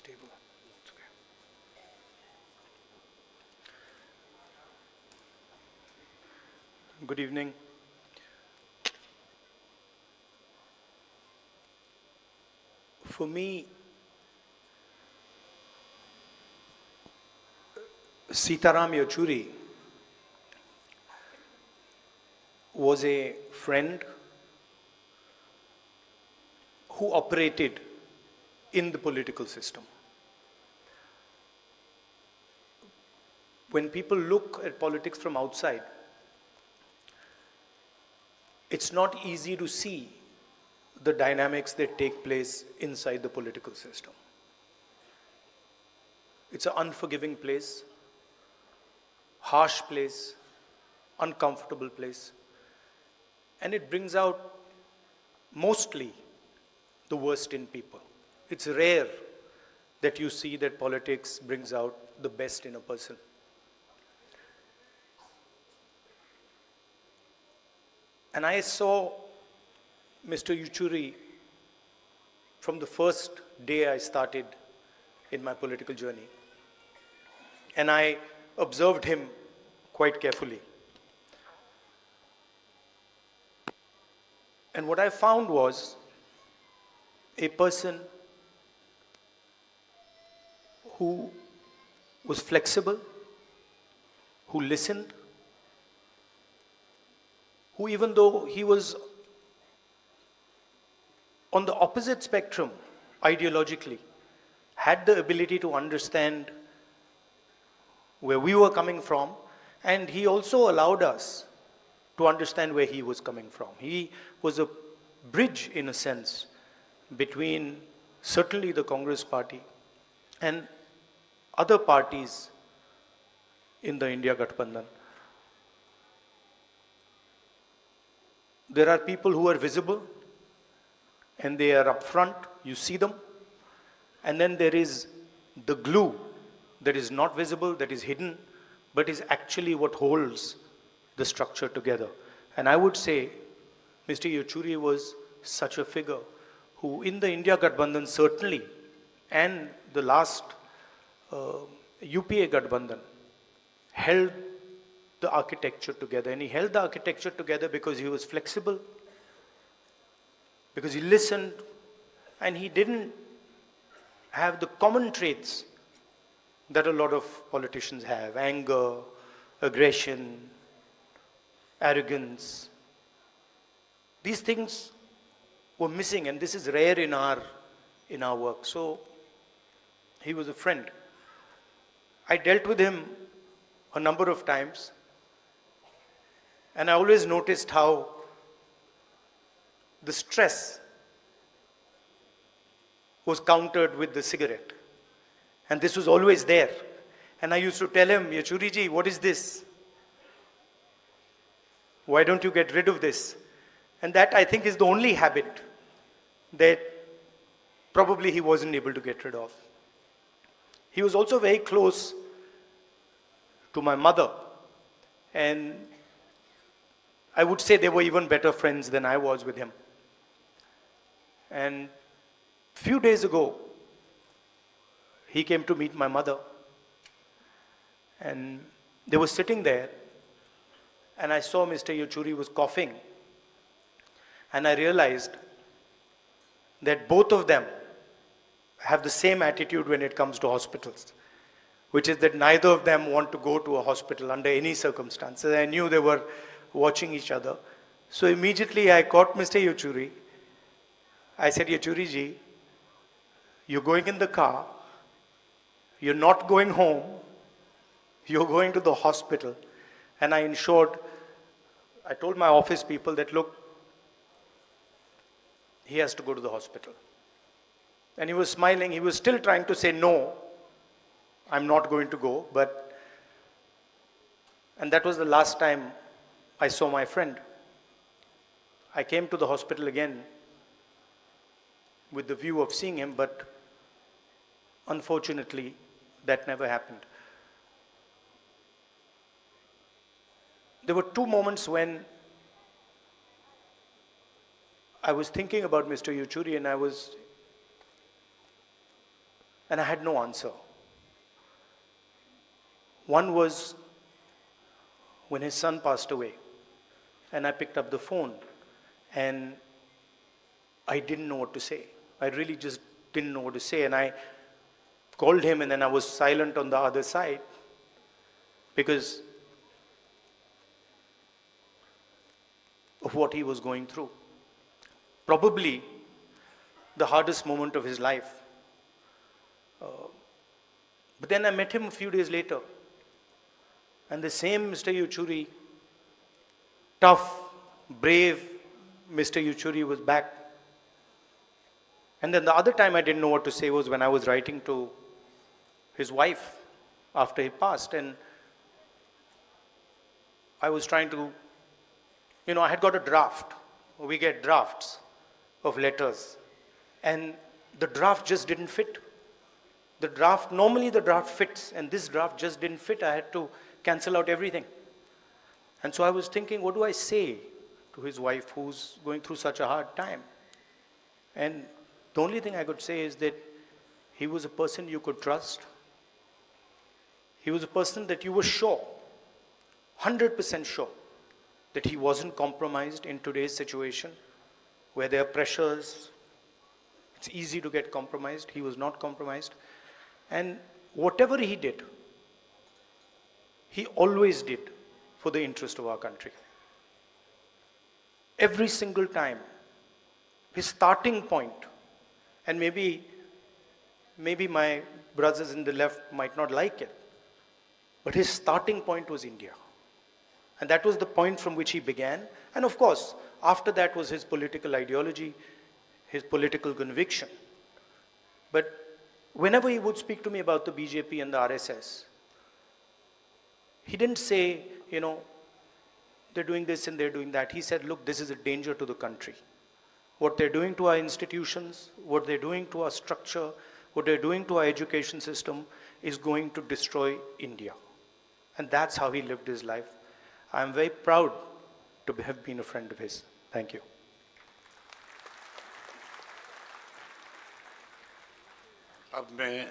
table. It's okay. Good evening. For me, Sitaram Yechury was a friend who operated in the political system. When people look at politics from outside, it's not easy to see the dynamics that take place inside the political system. It's an unforgiving place, harsh place, uncomfortable place, and it brings out mostly the worst in people. It's rare that you see that politics brings out the best in a person. And I saw Mr. Yechury from the first day I started in my political journey. And I observed him quite carefully. And what I found was a person who was flexible, who listened, who, even though he was on the opposite spectrum ideologically, had the ability to understand where we were coming from, and he also allowed us to understand where he was coming from. He was a bridge, in a sense, between certainly the Congress party and other parties in the India Gathbandhan. There are people who are visible and they are up front, you see them. And then there is the glue that is not visible, that is hidden, but is actually what holds the structure together. And I would say Mr. Yechury was such a figure who, in the India Gathbandhan certainly, and the last UPA Gathbandhan, held the architecture together. And he held the architecture together because he was flexible, because he listened, and he didn't have the common traits that a lot of politicians have: anger, aggression, arrogance. These things were missing, and this is rare in our work. So he was a friend. I dealt with him a number of times, and I always noticed how the stress was countered with the cigarette. And this was always there. And I used to tell him, Yechury ji, what is this? Why don't you get rid of this? And that, I think, is the only habit that probably he wasn't able to get rid of. He was also very close to my mother. And I would say they were even better friends than I was with him. And few days ago, he came to meet my mother. And they were sitting there, and I saw Mr. Yechury was coughing. And I realized that both of them have the same attitude when it comes to hospitals, which is that neither of them want to go to a hospital under any circumstances. I knew they were watching each other. So immediately I caught Mr. Yechury. I said, Yechury ji, you're going in the car, you're not going home, you're going to the hospital. And I told my office people that, look, he has to go to the hospital. And he was smiling. He was still trying to say, no, I'm not going to go. And that was the last time I saw my friend. I came to the hospital again with the view of seeing him, but unfortunately, that never happened. There were two moments when I was thinking about Mr. Yechury, and and I had no answer. One was when his son passed away, and I picked up the phone, and I didn't know what to say. I really just didn't know what to say, and I called him, and then I was silent on the other side because of what he was going through. Probably the hardest moment of his life. But then I met him a few days later, and the same Mr. Yechury, tough, brave Mr. Yechury was back. And then the other time I didn't know what to say was when I was writing to his wife after he passed, and I was trying to, I had got a draft. We get drafts of letters, and the draft just didn't fit. Normally the draft fits, and this draft just didn't fit. I had to cancel out everything. And so I was thinking, what do I say to his wife who's going through such a hard time? And the only thing I could say is that he was a person you could trust. He was a person that you were sure, 100% sure, that he wasn't compromised in today's situation where there are pressures. It's easy to get compromised. He was not compromised. And whatever he did, he always did for the interest of our country. Every single time, his starting point, and maybe my brothers in the left might not like it, but his starting point was India. And that was the point from which he began. And of course, after that was his political ideology, his political conviction. But whenever he would speak to me about the BJP and the RSS, he didn't say, they're doing this and they're doing that. He said, look, this is a danger to the country. What they're doing to our institutions, what they're doing to our structure, what they're doing to our education system is going to destroy India. And that's how he lived his life. I'm very proud to have been a friend of his. Thank you. अब मैं